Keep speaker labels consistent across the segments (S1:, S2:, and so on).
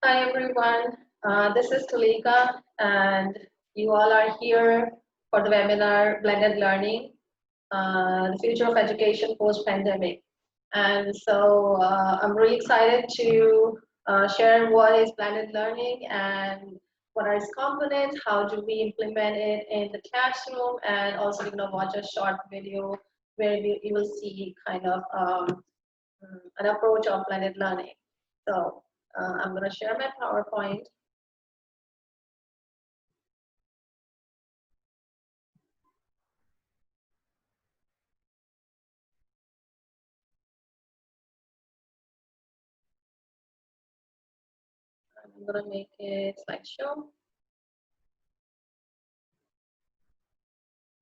S1: Hi everyone, this is Tulika and you all are here for the webinar Blended Learning, the Future of Education Post-Pandemic. And so I'm really excited to share what is blended learning and what are its components, how do we implement it in the classroom, and also you're going to watch a short video where you will see kind of an approach of blended learning. So I'm going to share my PowerPoint. I'm going to make it slideshow.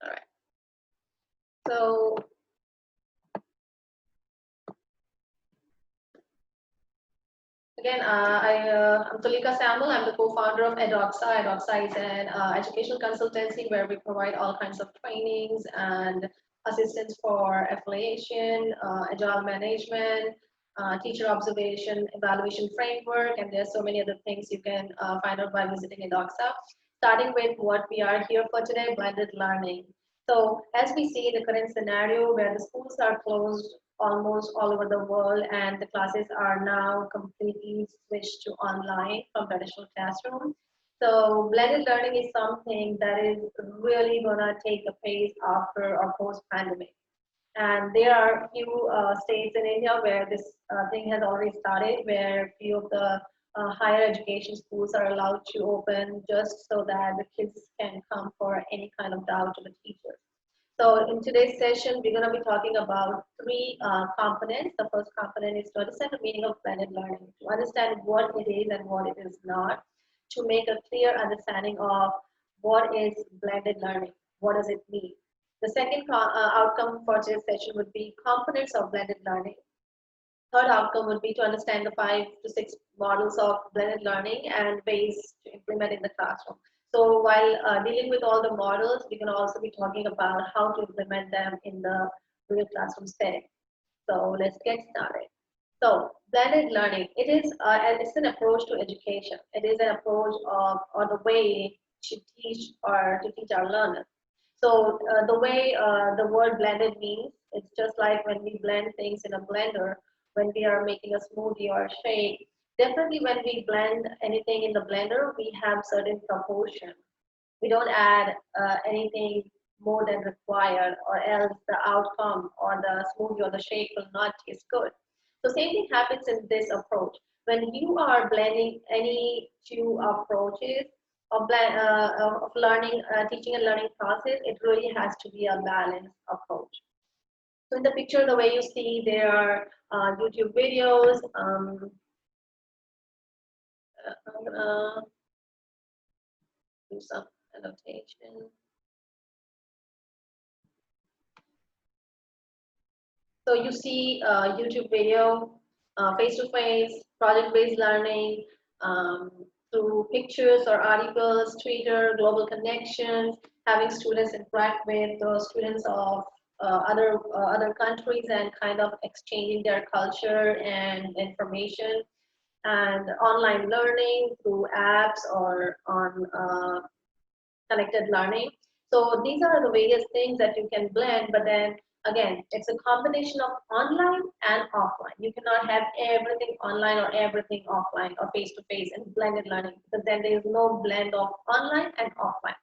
S1: All right. So again, I'm Tulika Samuel. I'm the co-founder of Edoxa. Edoxa is an educational consultancy where we provide all kinds of trainings and assistance for affiliation, agile management, teacher observation, evaluation framework, and there's so many other things you can find out by visiting Edoxa. Starting with what we are here for today, blended learning. So as we see the current scenario where the schools are closed almost all over the world and the classes are now completely switched to online from traditional classroom. So blended learning is something that is really gonna take a pace after or post-pandemic. And there are a few states in India where this thing has already started, where few of the higher education schools are allowed to open just so that the kids can come for any kind of doubt to the teachers. So in today's session, we're going to be talking about three components. The first component is to understand the meaning of blended learning, to understand what it is and what it is not, to make a clear understanding of what is blended learning, what does it mean. The second outcome for today's session would be components of blended learning. Third outcome would be to understand the 5 to 6 models of blended learning and ways to implement in the classroom. So while dealing with all the models, we can also be talking about how to implement them in the real classroom setting. So let's get started. So blended learning, it's an approach to education. It is an approach of or the way to teach our learners. So the way the word blended means, it's just like when we blend things in a blender, when we are making a smoothie or a shake. Definitely when we blend anything in the blender, we have certain proportion. We don't add anything more than required, or else the outcome or the smoothie or the shake will not taste good. So same thing happens in this approach. When you are blending any two approaches of learning, teaching and learning process, it really has to be a balanced approach. So in the picture, the way you see, there are YouTube videos. I'm gonna do some annotation. So you see YouTube video, face-to-face, project-based learning, through pictures or articles, Twitter, global connections, having students interact with the students of other countries and kind of exchanging their culture and information, and online learning through apps or on connected learning. So these are the various things that you can blend, but then again, it's a combination of online and offline. You cannot have everything online or everything offline or face-to-face and blended learning, because then there is no blend of online and offline.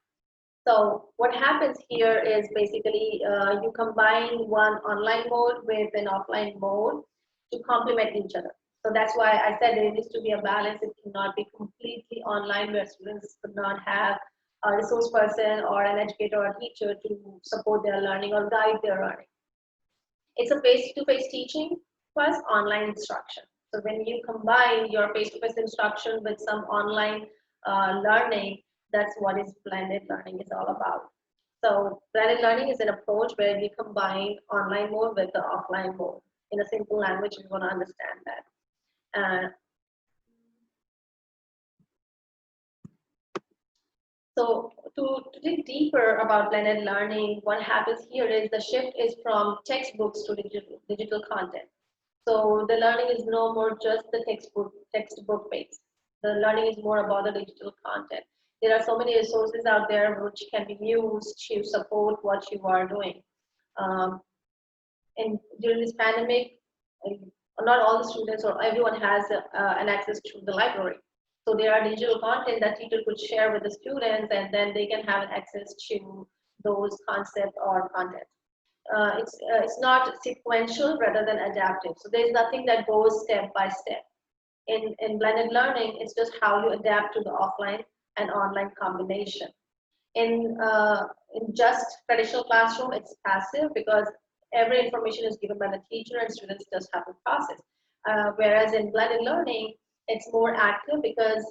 S1: So what happens here is basically you combine one online mode with an offline mode to complement each other. So that's why I said there needs to be a balance. It cannot be completely online where students could not have a resource person or an educator or teacher to support their learning or guide their learning. It's a face-to-face teaching plus online instruction. So when you combine your face-to-face instruction with some online learning, that's what is blended learning is all about. So blended learning is an approach where we combine online mode with the offline mode. In a simple language, we want to understand that. So to dig deeper about blended learning, what happens here is the shift is from textbooks to digital content. So the learning is no more just the textbook based. the learning is more about the digital content. There are so many resources out there which can be used to support what you are doing. Um, and during this pandemic, uh, not all the students or everyone has an access to the library. So there are digital content that teacher could share with the students, and then they can have access to those concepts or content. It's not sequential rather than adaptive. So there's nothing that goes step by step. In blended learning, it's just how you adapt to the offline and online combination. In just traditional classroom, it's passive because every information is given by the teacher and students just have to process. Whereas in blended learning, it's more active because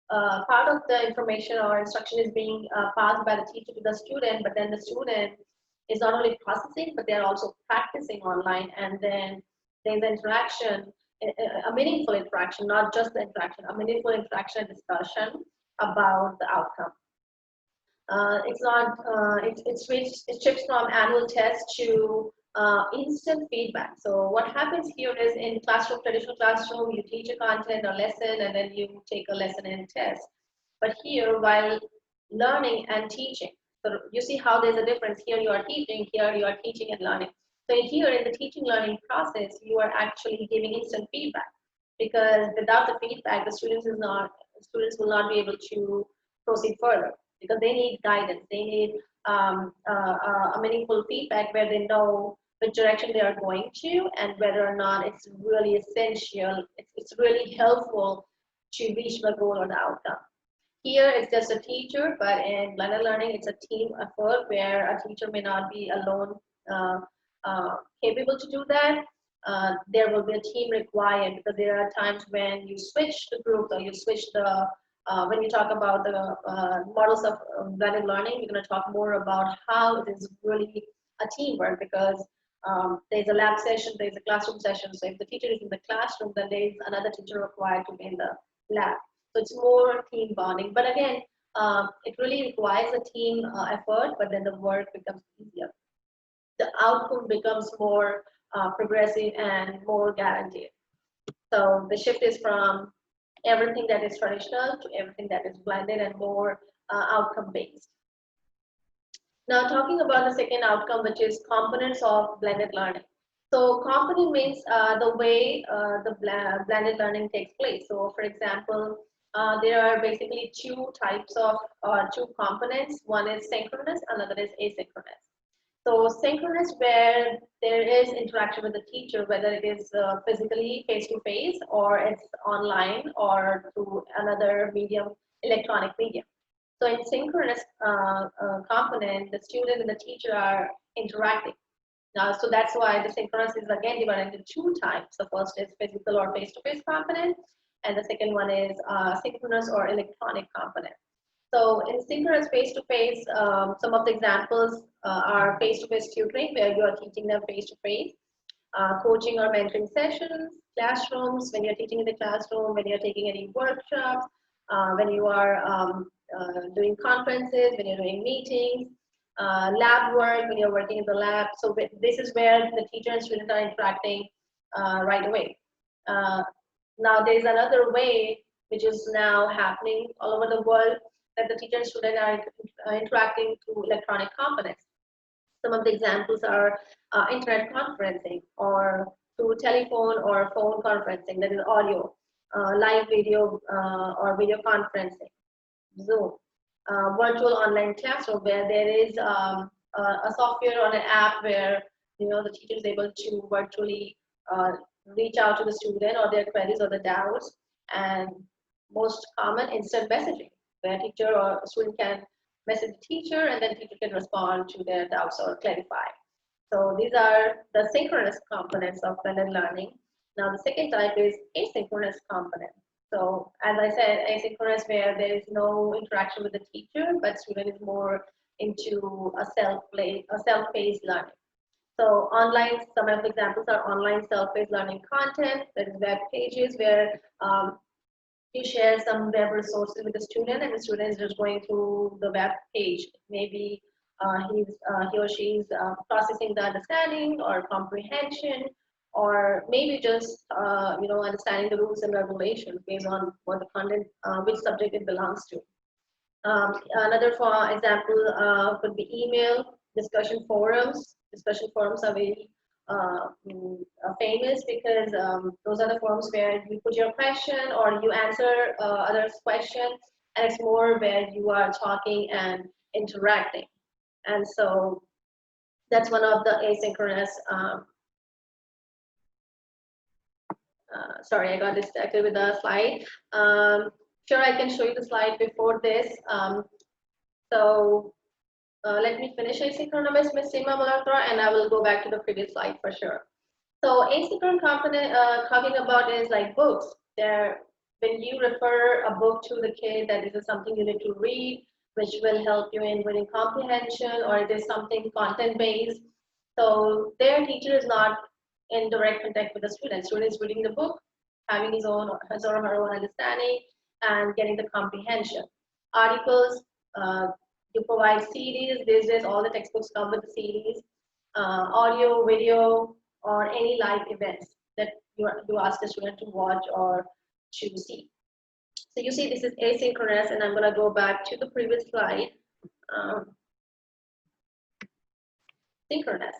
S1: part of the information or instruction is being passed by the teacher to the student, but then the student is not only processing, but they're also practicing online, and then there's interaction, a meaningful interaction, not just the interaction, a meaningful interaction and discussion about the outcome. It's not, it shifts from annual tests to instant feedback. So what happens here is in classroom, traditional classroom, you teach a content or lesson and then you take a lesson and test. But here, while learning and teaching, so you see how there's a difference. Here you are teaching, here you are teaching and learning. So here in the teaching learning process, you are actually giving instant feedback, because without the feedback, the students will not be able to proceed further, because they need guidance. They need a meaningful feedback where they know which direction they are going to and whether or not it's really essential, it's really helpful to reach the goal or the outcome. Here it's just a teacher, but in blended learning, it's a team effort where a teacher may not be alone capable to do that. There will be a team required, because there are times when you switch the group or you switch the when you talk about the models of blended learning, we're going to talk more about how it is really a teamwork, because there's a lab session, there's a classroom session. So if the teacher is in the classroom, then there's another teacher required to be in the lab. So it's more team bonding. But again, it really requires a team effort, but then the work becomes easier. The outcome becomes more progressive and more guaranteed. So the shift is from everything that is traditional to everything that is blended and more outcome based. Now talking about the second outcome, which is components of blended learning. So component means the way the blended learning takes place. So for example, there are basically two types of two components. One is synchronous, another is asynchronous. So synchronous, where there is interaction with the teacher, whether it is physically face-to-face or it's online or through another medium, electronic medium. So in synchronous component, the student and the teacher are interacting. Now, so that's why the synchronous is again divided into two types. The first is physical or face-to-face component, and the second one is synchronous or electronic component. So in synchronous face-to-face, some of the examples are face-to-face tutoring, where you are teaching them face-to-face, coaching or mentoring sessions, classrooms, when you're teaching in the classroom, when you're taking any workshops, when you are doing conferences, when you're doing meetings, lab work, when you're working in the lab. So this is where the teacher and student are interacting right away. Now there's another way which is now happening all over the world, that the teacher and student are interacting through electronic components. Some of the examples are internet conferencing, or through telephone or phone conferencing, that is audio, live video or video conferencing, Zoom, virtual online classroom, where there is a software or an app where the teacher is able to virtually reach out to the student or their queries or the doubts, and most common, instant messaging, where teacher or student can message the teacher and then teacher can respond to their doubts or clarify. So these are the synchronous components of blended learning. Now the second type is asynchronous component. So as I said, asynchronous, where there is no interaction with the teacher, but student is more into a self-paced learning. So online, some of the examples are online self-paced learning content. There is web pages where you share some web resources with the student, and the student is just going through the web page. Maybe he or she is processing the understanding or comprehension, or maybe just understanding the rules and regulations based on what the content, which subject it belongs to. Another for example could be email discussion forums. Discussion forums are very famous because those are the forums where you put your question or you answer others' questions, and it's more where you are talking and interacting. And so that's one of the asynchronous. Sorry, I got distracted with the slide. Sure, I can show you the slide before this. So let me finish asynchronous, Ms. Seema Malhotra, and I will go back to the previous slide for sure. So asynchronous component talking about is like books. When you refer a book to the kid that this is something you need to read, which will help you in reading comprehension, or it is something content based. So their teacher is not in direct contact with the student. Student is reading the book, having his or her own understanding, and getting the comprehension. Articles, you provide CDs. These days, all the textbooks come with the CDs. Audio, video, or any live events that you ask the student to watch or to see. So you see this is asynchronous, and I'm going to go back to the previous slide. Synchronous.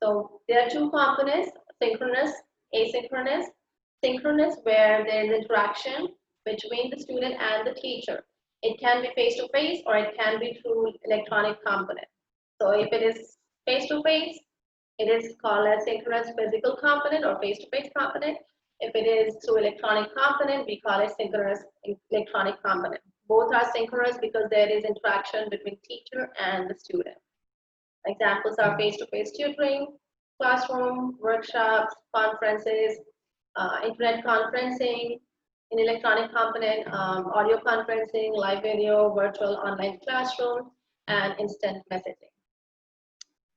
S1: So there are two components, synchronous, asynchronous. Synchronous, where there is interaction between the student and the teacher. It can be face-to-face or it can be through electronic component. So if it is face-to-face, it is called as synchronous physical component or face-to-face component. If it is through electronic component, we call it synchronous electronic component. Both are synchronous because there is interaction between teacher and the student. Examples are face-to-face tutoring, classroom, workshops, conferences, internet conferencing, in electronic component, audio conferencing, live video, virtual online classroom, and instant messaging.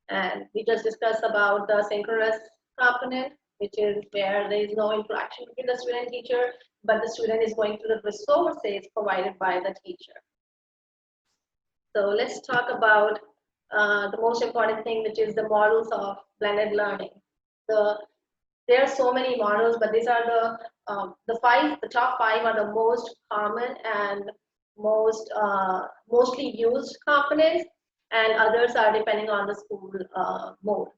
S1: And we just discussed about the synchronous component, which is where there is no interaction between the student and teacher, but the student is going through the resources provided by the teacher. So let's talk about the most important thing, which is the models of blended learning. There are so many models, but these are the top five are the most common and mostly used components, and others are depending on the school mode.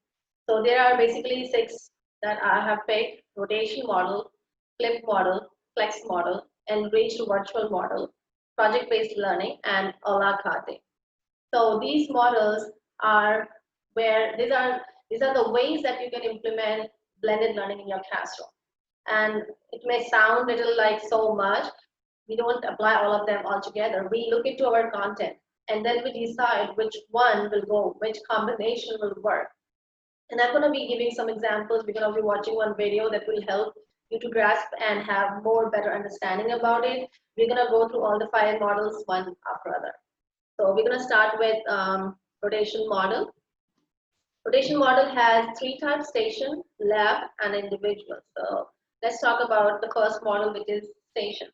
S1: So there are basically 6 that I have picked: rotation model, flip model, flex model, enriched virtual model, project-based learning, and a la carte. So these models are where these are the ways that you can implement blended learning in your classroom. And it may sound little like so much. We don't apply all of them all together. We look into our content and then we decide which one will go, which combination will work. And I'm going to be giving some examples. We're going to be watching one video that will help you to grasp and have more better understanding about it. We're going to go through all the 5 models one after other. So we're going to start with rotation model. Rotation model has 3 types: station, lab, and individual. So let's talk about the first model, which is station.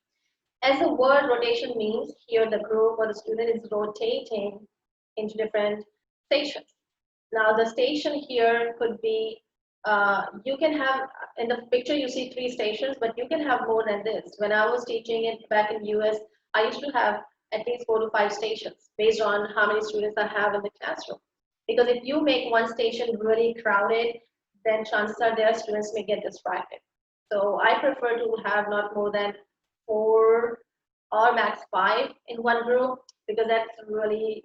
S1: As the word rotation means, here the group or the student is rotating into different stations. Now the station here could be, you can have, in the picture you see 3 stations, but you can have more than this. When I was teaching it back in US, I used to have at least 4 to 5 stations based on how many students I have in the classroom. Because if you make one station really crowded, then chances are their students may get distracted. So I prefer to have not more than 4 or max 5 in one group, because that's really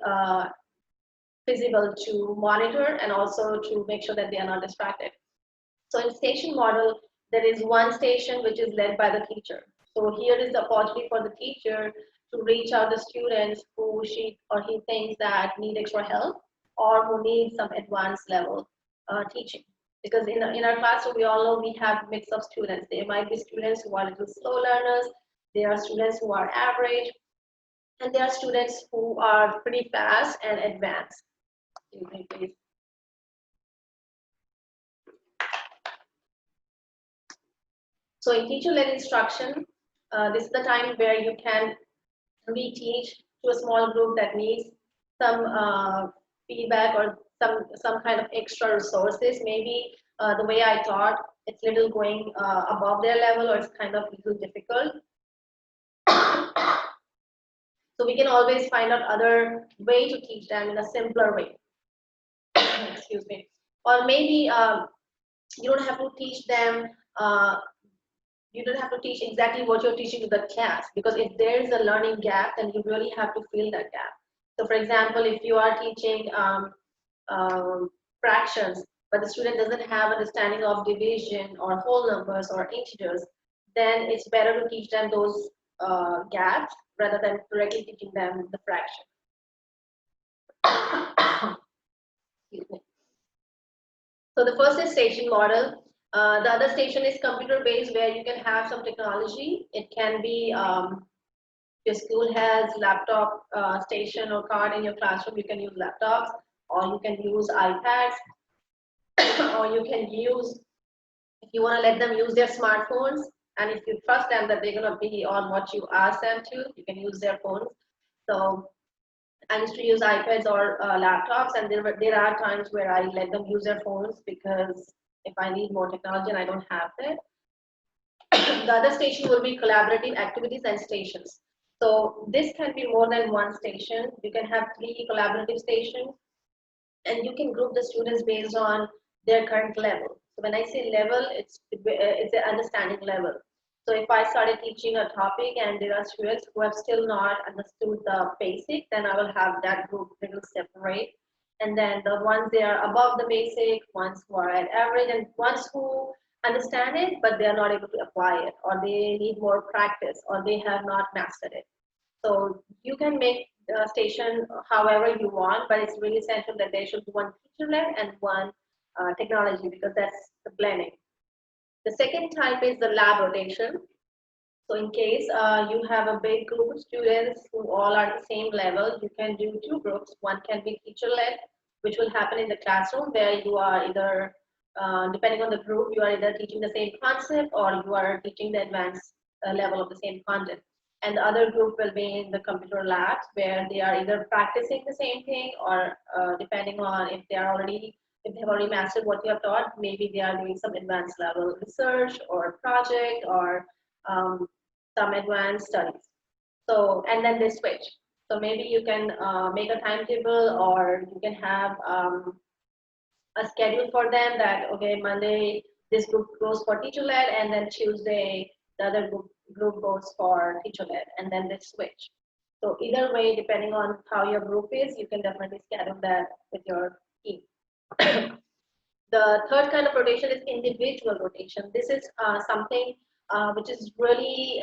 S1: feasible to monitor and also to make sure that they are not distracted. So in station model, there is one station which is led by the teacher. So here is the opportunity for the teacher to reach out to students who she or he thinks that need extra help or who need some advanced level teaching. Because in our classroom, we all know we have a mix of students. There might be students who are little slow learners, there are students who are average, and there are students who are pretty fast and advanced. Please. So in teacher-led instruction, this is the time where you can reteach to a small group that needs some feedback or some kind of extra resources. Maybe the way I taught it's little going above their level, or it's kind of little difficult. So we can always find out other way to teach them in a simpler way. Excuse me. Or maybe you don't have to teach them. You don't have to teach exactly what you're teaching to the class, because if there is a learning gap, then you really have to fill that gap. So, for example, if you are teaching fractions, but the student doesn't have understanding of division or whole numbers or integers, then it's better to teach them those gaps rather than directly teaching them the fraction. Excuse me. So the first is station model. The other station is computer based, where you can have some technology. It can be your school has laptop station or card in your classroom. You can use laptops, or you can use iPads, or you can use, if you want to let them use their smartphones, and if you trust them that they're going to be on what you ask them to, you can use their phones. So I used to use iPads or laptops, and there are times where I let them use their phones, because if I need more technology and I don't have it. The other station will be collaborative activities and stations. So this can be more than one station. You can have 3 collaborative stations, and you can group the students based on their current level. So when I say level, it's an understanding level. So if I started teaching a topic and there are students who have still not understood the basic, then I will have that group little separate. And then the ones they are above the basic, ones who are at average, and ones who understand it but they are not able to apply it, or they need more practice, or they have not mastered it. So you can make the station however you want, but it's really essential that there should be one teacher-led and one technology, because that's the blending. The second type is the lab rotation. So in case you have a big group of students who all are at the same level, you can do 2 groups. One can be teacher-led, which will happen in the classroom, where you are either, depending on the group, you are either teaching the same concept or you are teaching the advanced level of the same content. And the other group will be in the computer labs, where they are either practicing the same thing, or depending on if they are already, if they've already mastered what you have taught, maybe they are doing some advanced level research or project, or some advanced studies. So, and then they switch. So maybe you can make a timetable, or you can have a schedule for them that, okay, Monday this group goes for teacher-led, and then Tuesday the other group goes for teacher-led, and then they switch. So either way, depending on how your group is, you can definitely schedule that with your team. The third kind of rotation is individual rotation. This is something which is really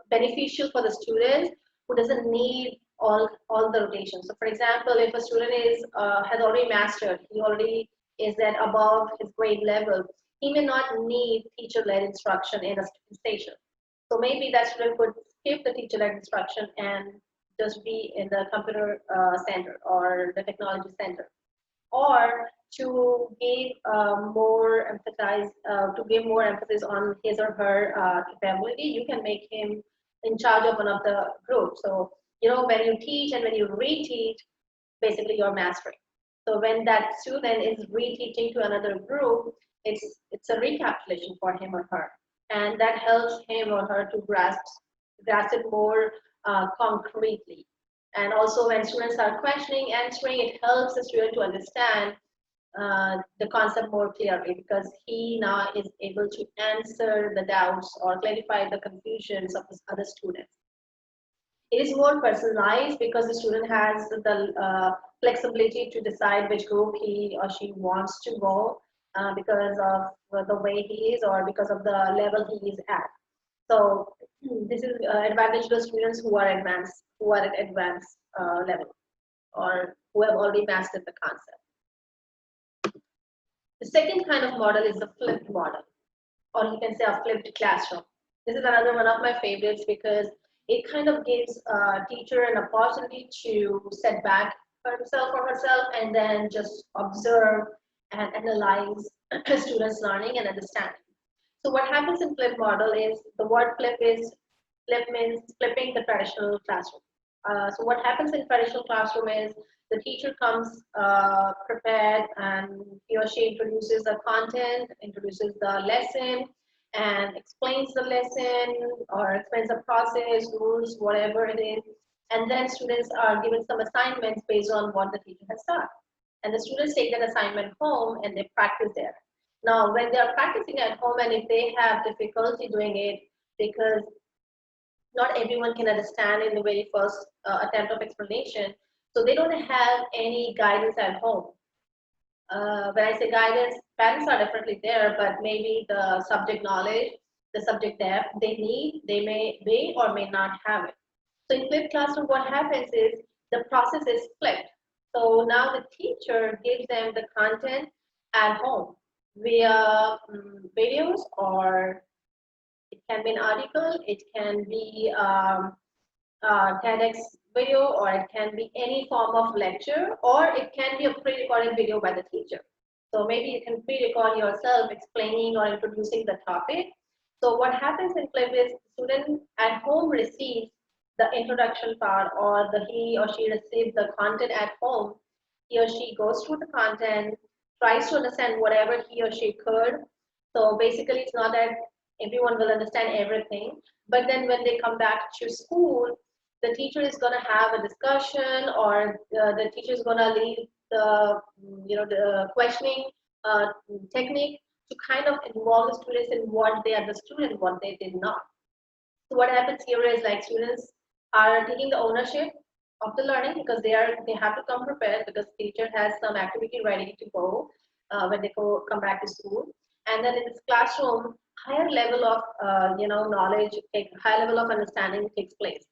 S1: beneficial for the student who doesn't need all the rotation. So for example, if a student is has already mastered, he already is at above his grade level, he may not need teacher-led instruction in a station. So maybe that student could skip the teacher-led instruction and just be in the computer center or the technology center. Or to give more emphasis on his or her capability, you can make him in charge of one of the groups. So when you teach and when you reteach, basically you're mastering. So when that student is reteaching to another group, it's a recapitulation for him or her, and that helps him or her to grasp it more concretely. And also when students are questioning, answering, it helps the student to understand the concept more clearly, because he now is able to answer the doubts or clarify the confusions of his other students. It is more personalized because the student has the flexibility to decide which group he or she wants to go because of the way he is, or because of the level he is at. So this is advantage to students who are advanced, who are at advanced level, or who have already mastered the concept. The second kind of model is the flipped model, or you can say a flipped classroom. This is another one of my favorites, because it kind of gives a teacher an opportunity to set back himself or herself and then just observe and analyze students' learning and understanding. So what happens in flipped model is, the word flip means flipping the traditional classroom. So what happens in traditional classroom is the teacher comes prepared, and he or she introduces the content, introduces the lesson, and explains the lesson or explains the process, rules, whatever it is. And then students are given some assignments based on what the teacher has taught. And the students take that assignment home and they practice there. Now, when they are practicing at home and if they have difficulty doing it because not everyone can understand in the very first attempt of explanation, so they don't have any guidance at home. When I say guidance, parents are definitely there, but maybe the subject knowledge, the subject depth they need, may or may not have it. So in flipped classroom, what happens is the process is flipped. So now the teacher gives them the content at home via videos, or it can be an article, it can be TEDx video, or it can be any form of lecture, or it can be a pre-recorded video by the teacher. So maybe you can pre-record yourself explaining or introducing the topic. So what happens in Flip is student at home receives the introduction part, or the he or she receives the content at home. He or she goes through the content, tries to understand whatever he or she could. So basically, it's not that everyone will understand everything, but then when they come back to school, the teacher is going to have a discussion, or the teacher is going to lead the the questioning technique to kind of involve the students in what they understood and what they did not. So what happens here is like students are taking the ownership of the learning because they have to come prepared because teacher has some activity ready to go when they come back to school. And then in this classroom, higher level of knowledge, higher level of understanding takes place.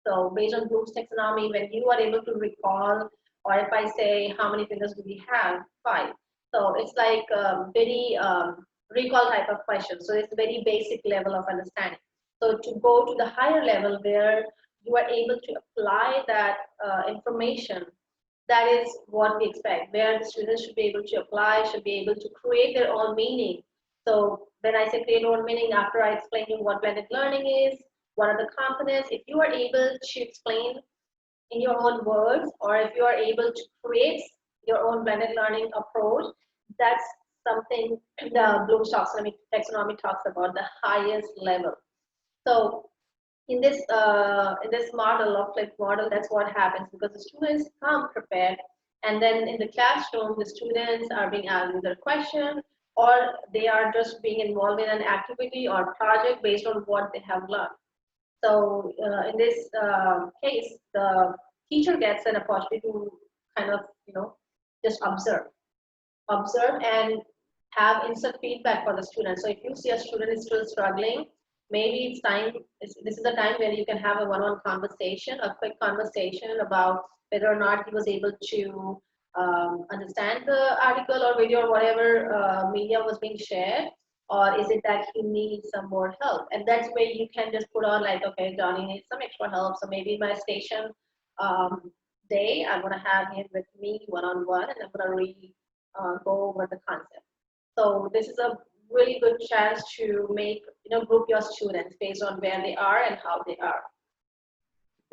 S1: So based on Bloom's taxonomy, when you are able to recall, or if I say how many fingers do we have, 5. So it's like very recall type of question. So it's very basic level of understanding. So to go to the higher level where you are able to apply that information, that is what we expect, where the students should be able to apply, should be able to create their own meaning. So when I say create own meaning, after I explain you what blended learning is, what are the components, if you are able to explain in your own words, or if you are able to create your own blended learning approach, that's something the Bloom's taxonomy talks about, the highest level. So in this model of flipped model, that's what happens because the students come prepared, and then in the classroom, the students are being asked either question, or they are just being involved in an activity or project based on what they have learned. So in this case, the teacher gets an opportunity to kind of just observe and have instant feedback for the student. So if you see a student is still struggling, maybe it's time, this is the time where you can have a one-on-one conversation, a quick conversation about whether or not he was able to understand the article or video or whatever media was being shared, or is it that he needs some more help? And that's where you can just put on like, okay, Johnny needs some extra help. So maybe my station day, I'm going to have him with me one-on-one, and I'm going to really go over the concept. So this is a really good chance to make, group your students based on where they are and how they are.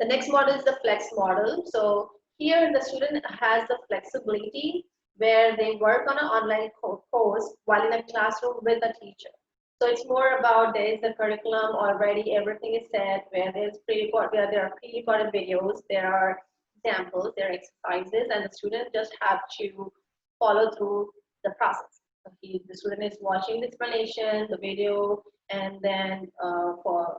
S1: The next model is the flex model. So here the student has the flexibility where they work on an online course while in a classroom with a teacher. So it's more about there is the curriculum already, everything is set, where there are pre-recorded videos, there are examples, there are exercises, and the student just have to follow through the process. So the student is watching the explanation, the video, and then for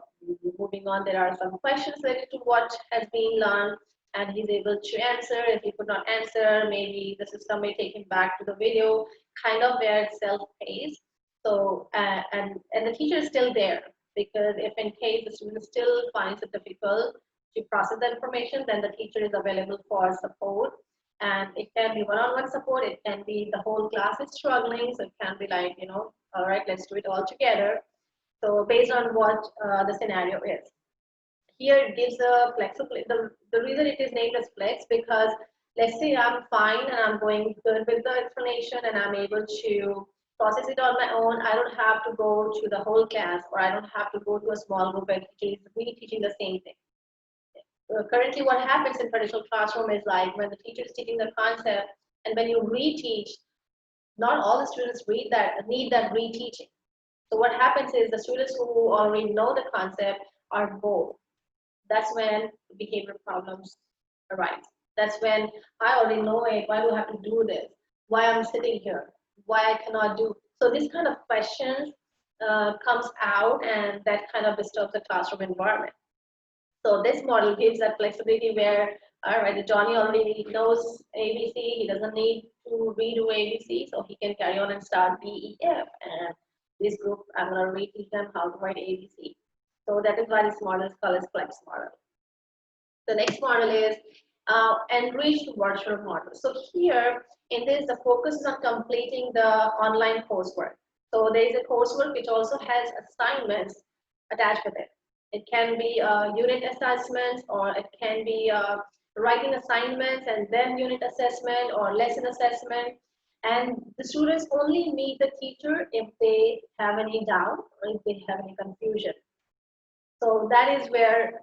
S1: moving on, there are some questions related to what has been learned, and he's able to answer. If he could not answer, maybe the system may take him back to the video, kind of where it's self-paced. So, and the teacher is still there, because if in case the student still finds it difficult to process the information, then the teacher is available for support. And it can be one-on-one support, it can be the whole class is struggling, so it can be like, all right, let's do it all together. So based on what the scenario is. Here it gives a flexibility. The reason it is named as flex, because let's say I'm fine and I'm going good with the explanation and I'm able to process it on my own. I don't have to go to the whole class, or I don't have to go to a small group where teacher is really teaching the same thing. Currently what happens in traditional classroom is like when the teacher is teaching the concept and when you reteach, not all the students need that reteaching. So what happens is the students who already know the concept are bored. That's when behavior problems arise. That's when I already know it. Why do I have to do this? Why I'm sitting here? Why I cannot do? So this kind of questions comes out, and that kind of disturbs the classroom environment. So this model gives that flexibility where, all right, Johnny already knows ABC. He doesn't need to redo ABC, so he can carry on and start DEF. And this group, I'm going to reteach them how to write ABC. So that is why this model is called as flex model. The next model is enriched virtual model. So here in this, the focus is on completing the online coursework. So there is a coursework which also has assignments attached with it. It can be unit assessments, or it can be writing assignments and then unit assessment or lesson assessment. And the students only meet the teacher if they have any doubt or if they have any confusion. So that is where,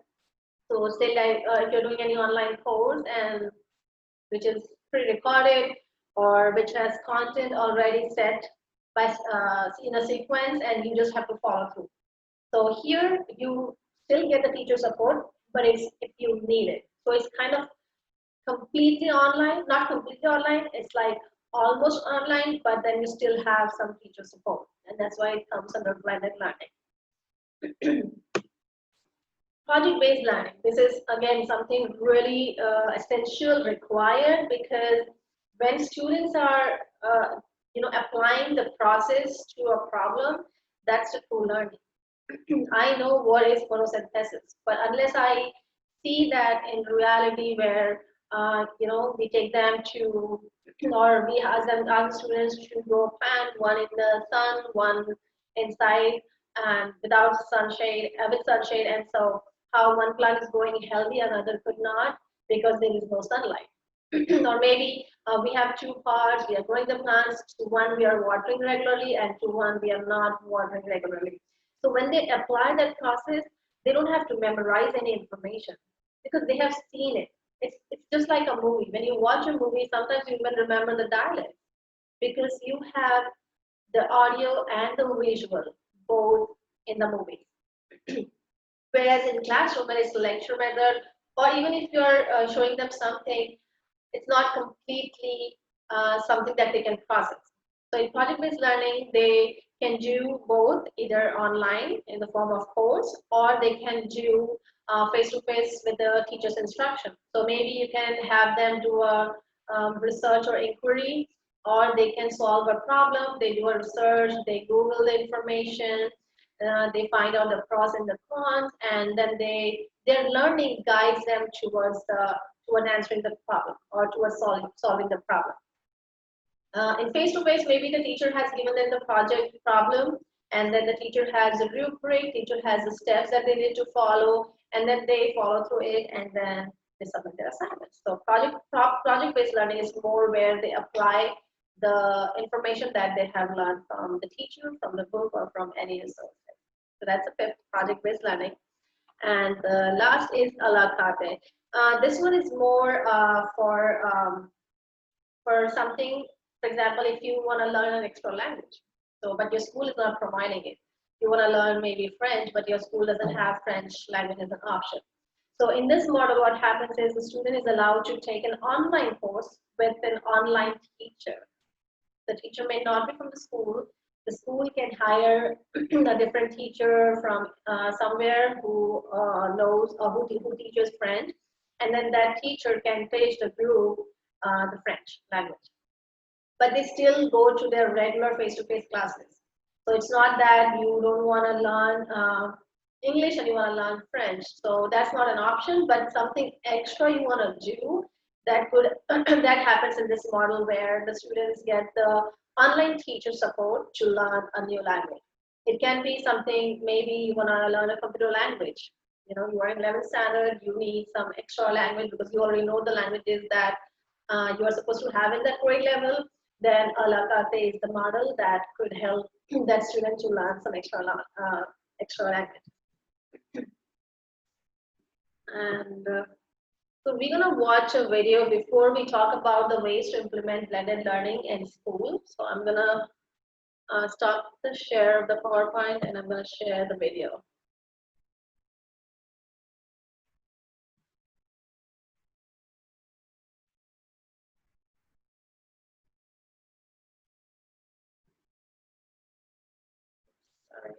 S1: so say like if you're doing any online course and which is pre-recorded or which has content already set by in a sequence, and you just have to follow through. So here you still get the teacher support, but it's if you need it. So it's kind of completely online, not completely online. It's like almost online, but then you still have some teacher support, and that's why it comes under blended learning. Project-based learning. This is again something really essential, required, because when students are, applying the process to a problem, that's the true learning. I know what is photosynthesis, but unless I see that in reality, where we take them to, or we ask students to grow a plant, one in the sun, one inside, and without sunshade, with sunshade, and so how one plant is growing healthy, another could not because there is no sunlight. Or maybe we have two parts, we are growing the plants, to one we are watering regularly, and to one we are not watering regularly. So when they apply that process, they don't have to memorize any information because they have seen it. It's just like a movie. When you watch a movie, sometimes you even remember the dialect because you have the audio and the visual both in the movie. Whereas in classroom, when it's lecture method, or even if you're showing them something, it's not completely something that they can process. So in project-based learning, they can do both, either online in the form of course, or they can do face-to-face with the teacher's instruction. So maybe you can have them do a research or inquiry, or they can solve a problem, they do a research, they Google the information, they find out the pros and the cons, and then their learning guides them towards answering the problem or towards solving the problem. In face-to-face, maybe the teacher has given them the project problem, and then the teacher has a rubric, teacher has the steps that they need to follow, and then they follow through it, and then they submit their assignments. So project-based learning is more where they apply the information that they have learned from the teacher, from the book, or from any resource. So that's the fifth, project-based learning. And the last is a la carte. This one is more for something, for example, if you want to learn an extra language, so but your school is not providing it. You want to learn maybe French, but your school doesn't have French language as an option. So in this model, what happens is the student is allowed to take an online course with an online teacher. The teacher may not be from the school. The school can hire a different teacher from somewhere who knows or who teaches French, and then that teacher can teach the group the French language. But they still go to their regular face-to-face classes. So it's not that you don't want to learn English and you want to learn French. So that's not an option, but something extra you want to do that could that happens in this model where the students get the online teacher support to learn a new language. It can be something, maybe you want to learn a computer language. You know, you are in 11th standard, you need some extra language because you already know the languages that you are supposed to have in that grade level. Then a la carte is the model that could help that student to learn some extra language. And so we're gonna watch a video before we talk about the ways to implement blended learning in school. So I'm gonna stop the share of the PowerPoint and I'm gonna share the video. Sorry.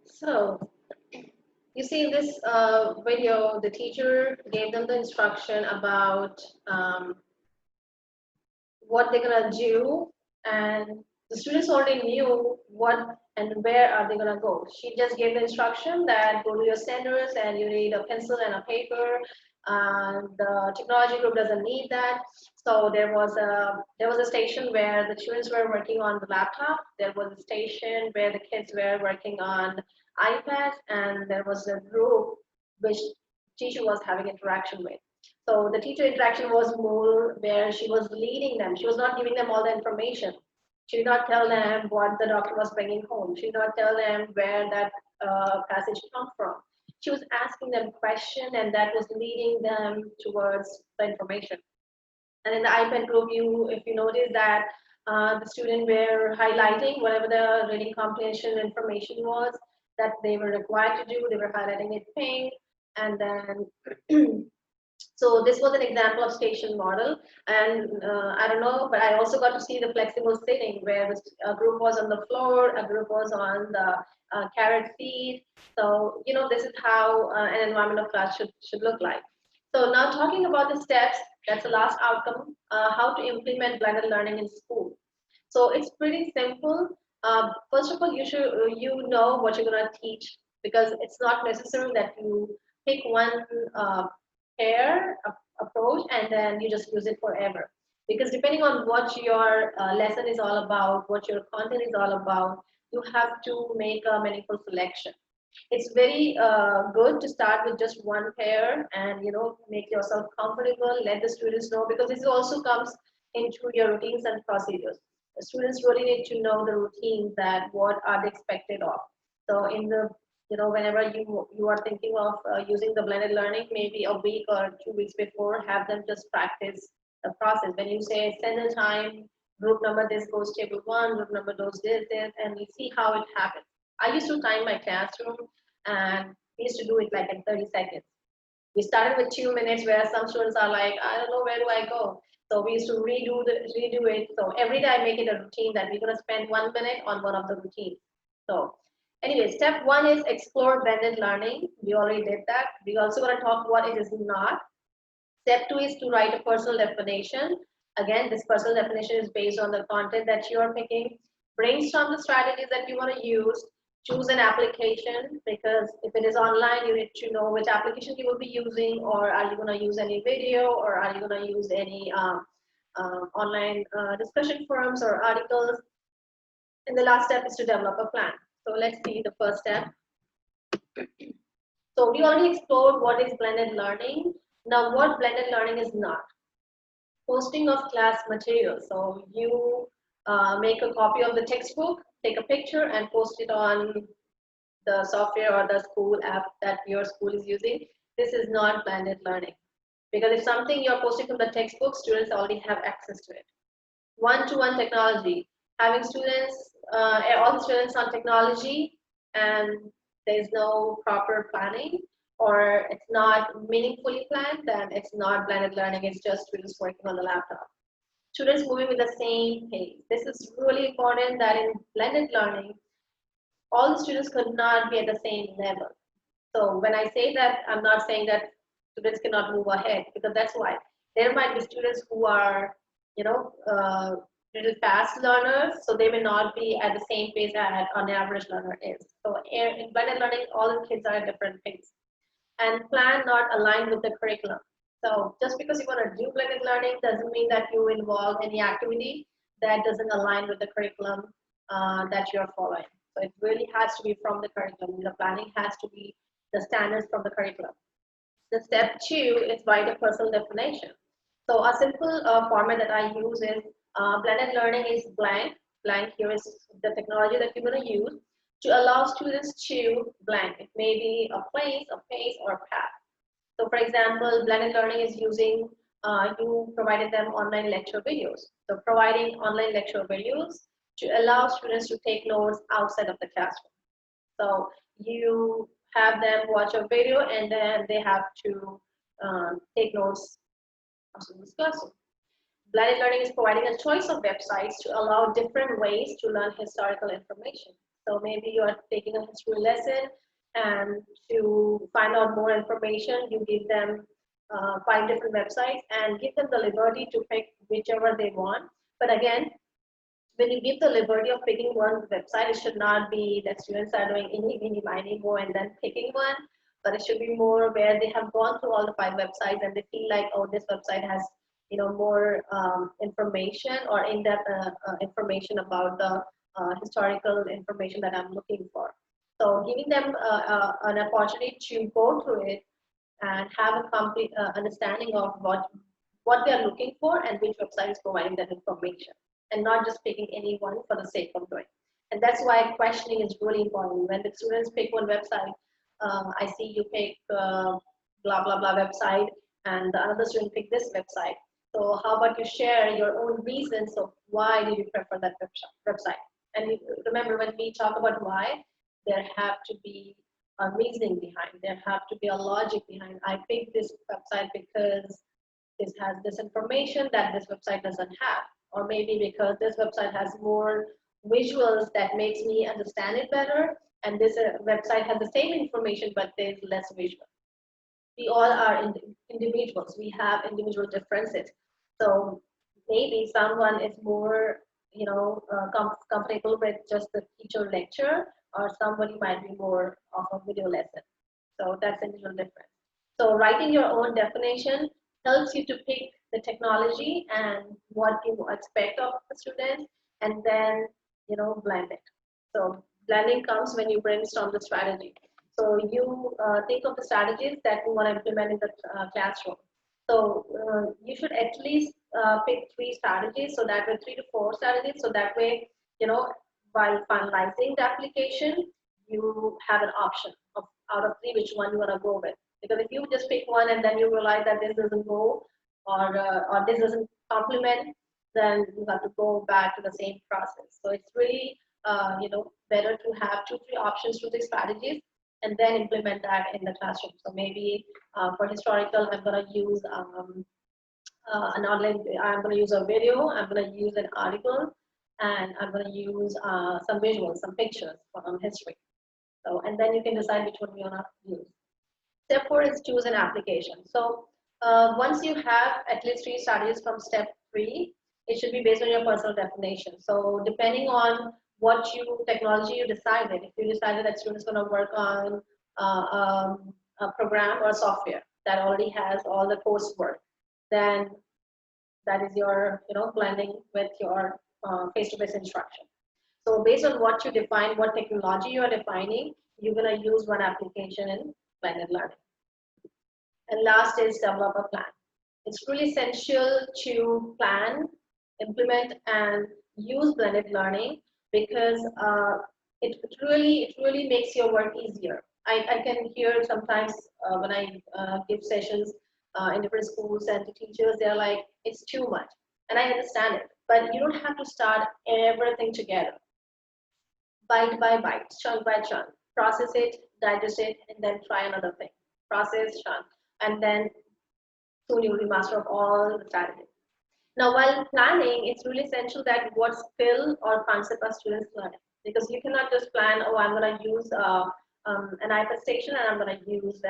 S1: So you see in this video, the teacher gave them the instruction about what they're gonna do, and the students already knew what and where are they gonna go. She just gave the instruction that go to your centers and you need a pencil and a paper The technology group doesn't need that. So there was a station where the students were working on the laptop. There was a station where the kids were working on iPads, and there was a group which teacher was having interaction with. So the teacher interaction was more where she was leading them. She was not giving them all the information. She did not tell them what the doctor was bringing home. She did not tell them where that passage come from. She was asking them question, and that was leading them towards the information. And in the iPad group, if you notice that the students were highlighting whatever the reading comprehension information was that they were required to do, they were highlighting it pink, and then so this was an example of station model. And I don't know, but I also got to see the flexible sitting where a group was on the floor, a group was on the carrot seat. So, this is how an environment of class should look like. So now talking about the steps, that's the last outcome, how to implement blended learning in school. So it's pretty simple. First of all, you know what you're gonna teach, because it's not necessary that you pick one uh, pair approach and then you just use it forever. Because depending on what your lesson is all about, what your content is all about, you have to make a meaningful selection. It's very good to start with just one pair and make yourself comfortable, let the students know, because this also comes into your routines and procedures. The students really need to know the routines, that what are they expected of. So in the whenever you are thinking of using the blended learning, maybe a week or 2 weeks before, have them just practice the process. When you say send a time, group number this goes table one, group number goes this, and we see how it happens. I used to time my classroom, and we used to do it like in 30 seconds. We started with 2 minutes, where some students are like, I don't know, where do I go? So we used to redo it. So every day I make it a routine that we're gonna spend 1 minute on one of the routines. So anyway, step one is explore blended learning. We already did that. We also gonna talk what it is not. Step two is to write a personal definition. Again, this personal definition is based on the content that you are picking. Brainstorm the strategies that you want to use. Choose an application, because if it is online, you need to know which application you will be using, or are you going to use any video, or are you going to use any online discussion forums or articles. And the last step is to develop a plan. So let's see the first step. So we already explored what is blended learning. Now, what blended learning is not. Posting of class material. So you make a copy of the textbook, take a picture, and post it on the software or the school app that your school is using. This is not blended learning, because if something you're posting from the textbook, students already have access to it. One-to-one technology, having students, all the students on technology, and there's no proper planning, or it's not meaningfully planned, then it's not blended learning, it's just students working on the laptop. Students moving with the same pace. This is really important, that in blended learning, all the students could not be at the same level. So when I say that, I'm not saying that students cannot move ahead, because that's why there might be students who are, little fast learners, so they may not be at the same pace that an average learner is. So in blended learning, all the kids are at different pace. And plan not aligned with the curriculum. So just because you want to do blended learning doesn't mean that you involve any activity that doesn't align with the curriculum that you're following. So it really has to be from the curriculum. The planning has to be the standards from the curriculum. The step two is write a personal definition. So a simple format that I use is blended learning is blank. Blank here is the technology that you're going to use to allow students to blank. It may be a place, a pace, or a path. So for example, blended learning is using, you provided them online lecture videos. So providing online lecture videos to allow students to take notes outside of the classroom. So you have them watch a video, and then they have to take notes outside the classroom. Blended learning is providing a choice of websites to allow different ways to learn historical information. So maybe you are taking a history lesson, and to find out more information, you give them 5 different websites and give them the liberty to pick whichever they want. But again, when you give the liberty of picking one website, it should not be that students are doing any, mini, miny, mo, and then picking one. but it should be more where they have gone through all the 5 websites and they feel like, oh, this website has more information or in-depth information about the historical information that I'm looking for. So giving them an opportunity to go through it and have a complete understanding of what they are looking for and which website is providing that information, and not just picking any one for the sake of doing. And that's why questioning is really important. When the students pick one website, I see you pick blah blah blah website, and the another student pick this website. So how about you share your own reasons of why did you prefer that website? And remember, when we talk about why, there have to be a reasoning behind. There have to be a logic behind. I picked this website because this has this information that this website doesn't have, or maybe because this website has more visuals that makes me understand it better, and this website has the same information but there's less visual. We all are individuals. We have individual differences. So maybe someone is more, comfortable with just the teacher lecture, or somebody might be more of a video lesson. So that's individual difference. So writing your own definition helps you to pick the technology and what you expect of the students, and then blend it. So blending comes when you brainstorm the strategy. So you think of the strategies that you want to implement in the classroom. So you should at least pick 3 strategies, so that way 3 to 4 strategies, so that way, while finalizing the application, you have an option of out of 3 which one you want to go with. Because if you just pick one and then you realize that this doesn't go, or this doesn't complement, then you have to go back to the same process. So it's really better to have 2, 3 options, 2, 3 strategies, and then implement that in the classroom. So maybe for historical, I'm going to use an online. I'm going to use a video. I'm going to use an article, and I'm going to use some visuals, some pictures from history. So, and then you can decide which one you want to use. Step 4 is choose an application. So once you have at least 3 strategies from step 3, it should be based on your personal definition. So depending on what technology you decided, if you decided that students going to work on a program or software that already has all the coursework, then that is your blending with your face-to-face instruction. So based on what you define, what technology you are defining, you're going to use one application in blended learning. And last is develop a plan. It's really essential to plan, implement, and use blended learning, because it really makes your work easier. I can hear sometimes when I give sessions in different schools and to teachers, they're like, it's too much. And I understand it, but you don't have to start everything together. Bite by bite, chunk by chunk. Process it, digest it, and then try another thing. Process, chunk, and then soon you will be master of all the strategies. Now, while planning, it's really essential that what skill or concept are students learning, because you cannot just plan, oh, I'm going to use an iPad station and I'm going to use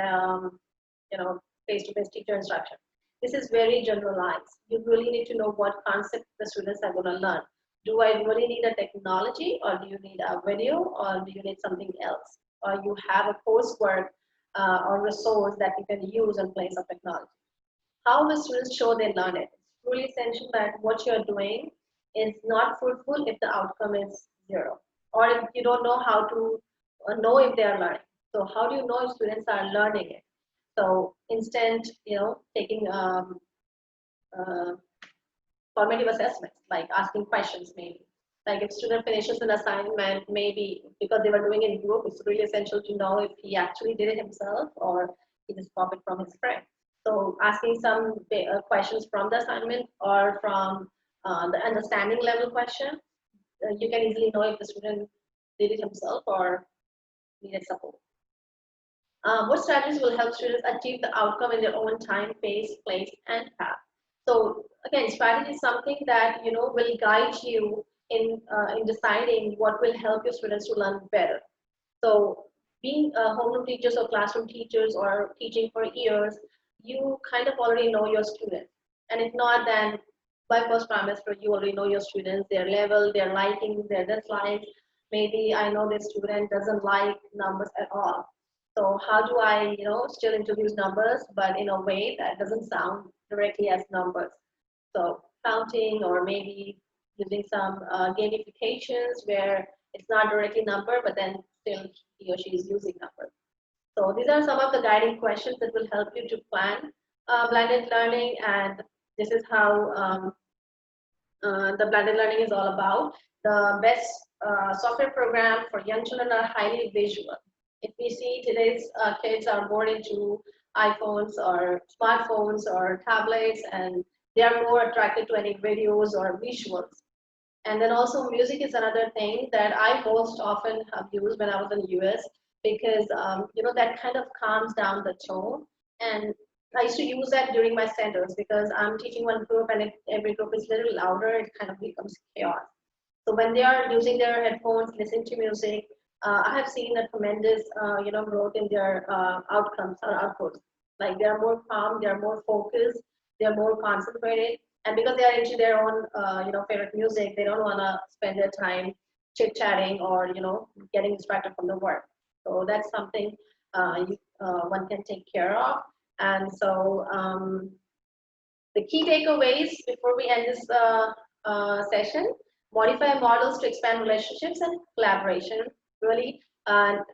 S1: face-to-face teacher instruction. This is very generalized. You really need to know what concept the students are going to learn. Do I really need a technology, or do you need a video, or do you need something else? Or you have a coursework or resource that you can use in place of technology. How will students show they learn it? It's really essential that what you're doing is not fruitful if the outcome is 0, or if you don't know how to know if they are learning. So how do you know if students are learning it? So instant, taking formative assessments, like asking questions maybe. Like if student finishes an assignment, maybe because they were doing it in group, it's really essential to know if he actually did it himself or he just copied from his friend. So asking some questions from the assignment or from the understanding level question, you can easily know if the student did it himself or needed support. What strategies will help students achieve the outcome in their own time, pace, place, and path? So again, strategy is something that will guide you in deciding what will help your students to learn better. So being homeroom teachers or classroom teachers or teaching for years, you kind of already know your students. And if not, then by first trimester, you already know your students, their level, their liking, their dislikes. Maybe I know this student doesn't like numbers at all. So how do I, still introduce numbers, but in a way that doesn't sound directly as numbers? So counting, or maybe using some gamifications where it's not directly number, but then still he or she is using number. So these are some of the guiding questions that will help you to plan blended learning, and this is how the blended learning is all about. The best software program for young children are highly visual. If we see today's kids are more into iPhones or smartphones or tablets, and they are more attracted to any videos or visuals. And then also music is another thing that I most often have used when I was in the US, because that kind of calms down the tone. And I used to use that during my centers because I'm teaching one group, and if every group is a little louder, it kind of becomes chaos. So when they are using their headphones, listening to music, I have seen a tremendous growth in their outcomes or outputs. Like they are more calm, they are more focused, they are more concentrated, and because they are into their own favorite music, they don't want to spend their time chit chatting or getting distracted from the work. So that's something one can take care of. And so the key takeaways before we end this session: modify models to expand relationships and collaboration. Really,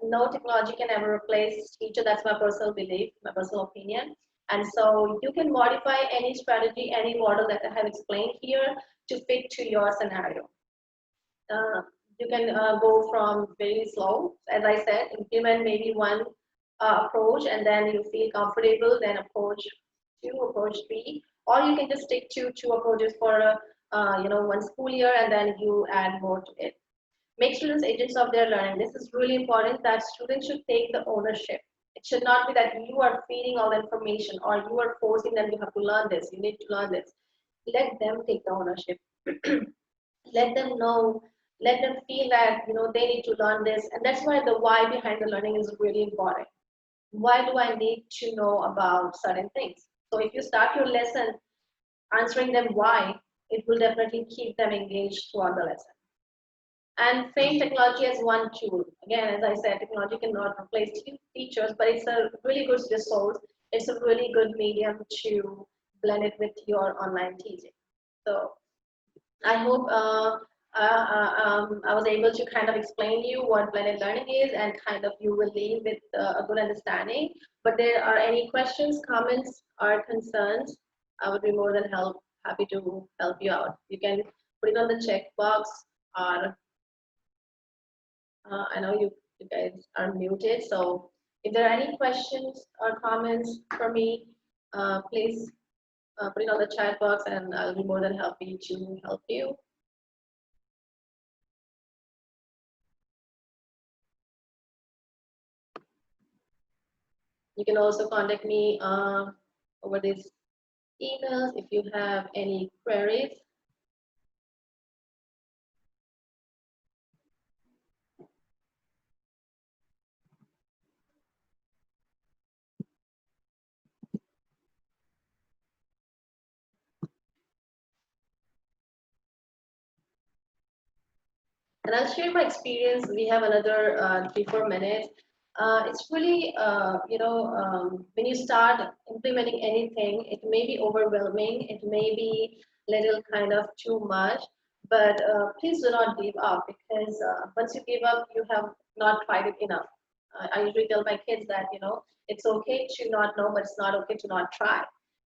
S1: no technology can ever replace teacher. That's my personal belief, my personal opinion. And so you can modify any strategy, any model that I have explained here to fit to your scenario. You can go from very slow, as I said, implement maybe one approach, and then you feel comfortable, then approach two, approach three, or you can just stick to two approaches for one school year, and then you add more to it. Make students agents of their learning. This is really important, that students should take the ownership. It should not be that you are feeding all the information, or you are forcing them, you have to learn this, you need to learn this. Let them take the ownership. Let them know, let them feel that they need to learn this. And that's why the why behind the learning is really important. Why do I need to know about certain things? So if you start your lesson answering them why, it will definitely keep them engaged throughout the lesson. And frame technology as one tool. Again, as I said, technology cannot replace teachers, but it's a really good resource. It's a really good medium to blend it with your online teaching. So I hope I was able to kind of explain you what blended learning is, and kind of you will leave with a good understanding. But there are any questions, comments, or concerns, I would be more than happy to help you out. You can put it on the checkbox, or I know you guys are muted. So if there are any questions or comments for me, please put it on the chat box, and I'll be more than happy to help you. You can also contact me over these emails if you have any queries. And I'll share my experience. We have another 3-4 minutes. It's really, when you start implementing anything, it may be overwhelming. It may be little kind of too much, but please do not give up, because once you give up, you have not tried it enough. I usually tell my kids that, it's okay to not know, but it's not okay to not try.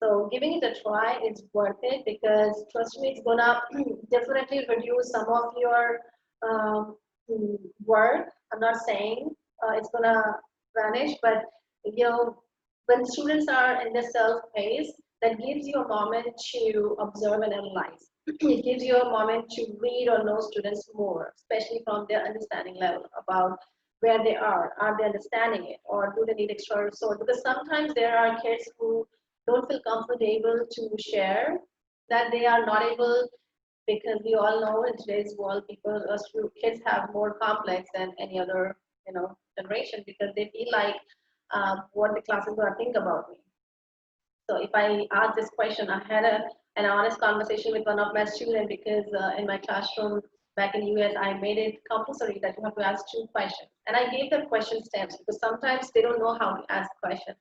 S1: So giving it a try is worth it, because trust me, it's gonna definitely reduce some of your work. I'm not saying it's gonna vanish, but when students are in the self pace, that gives you a moment to observe and analyze. It gives you a moment to read or know students more, especially from their understanding level about where they are they understanding it, or do they need extra resource? Because sometimes there are kids who don't feel comfortable to share that they are not able, because we all know in today's world, kids have more complex than any other generation, because they feel like what the class is going to think about me. So if I ask this question, I had an honest conversation with one of my students, because in my classroom back in US, I made it compulsory that you have to ask 2 questions. And I gave them question stamps because sometimes they don't know how to ask questions.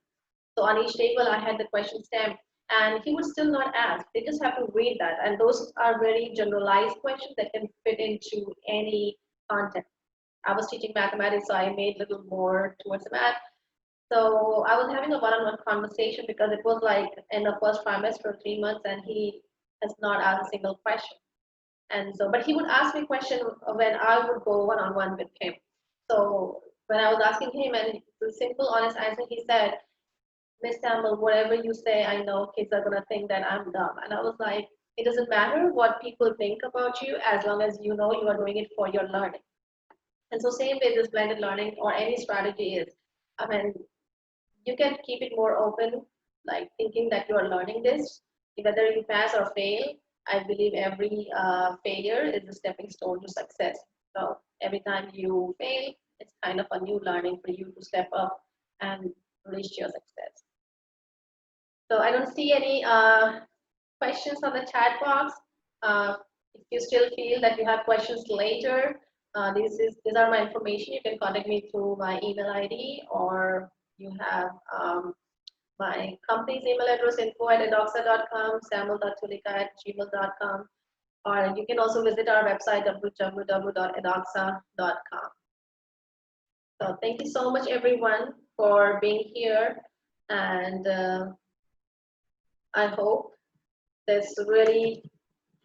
S1: So on each table, I had the question stamp, and he would still not ask. They just have to read that. And those are very generalized questions that can fit into any content. I was teaching mathematics, so I made a little more towards the math. So I was having a one-on-one conversation because it was like in the first trimester for 3 months, and he has not asked a single question. And so, but he would ask me question when I would go one-on-one with him. So when I was asking him, and the simple, honest answer, he said, "Miss Campbell, whatever you say, I know kids are gonna think that I'm dumb." And I was like, it doesn't matter what people think about you as long as you know you are doing it for your learning. And so same way this blended learning or any strategy is, I mean, you can keep it more open, like thinking that you are learning this, whether you pass or fail. I believe every failure is a stepping stone to success. So every time you fail, it's kind of a new learning for you to step up and reach your success. So I don't see any questions on the chat box. If you still feel that you have questions later, these are my information. You can contact me through my email ID, or you have my company's email address, info@edoxa.com, samuel.tulika@gmail.com, or you can also visit our website, www.edoxa.com. So thank you so much, everyone, for being here, and I hope this really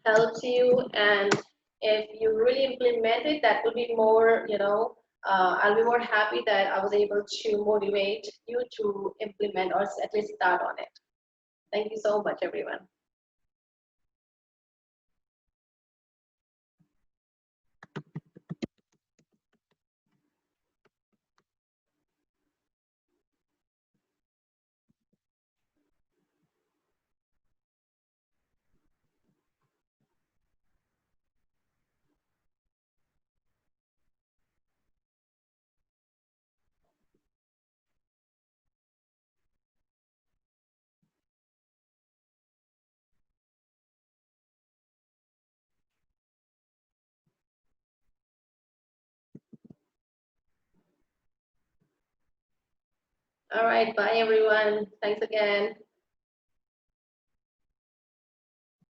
S1: helps you. And if you really implement it, that will be more, I'll be more happy that I was able to motivate you to implement or at least start on it. Thank you so much, everyone. All right, bye, everyone. Thanks again.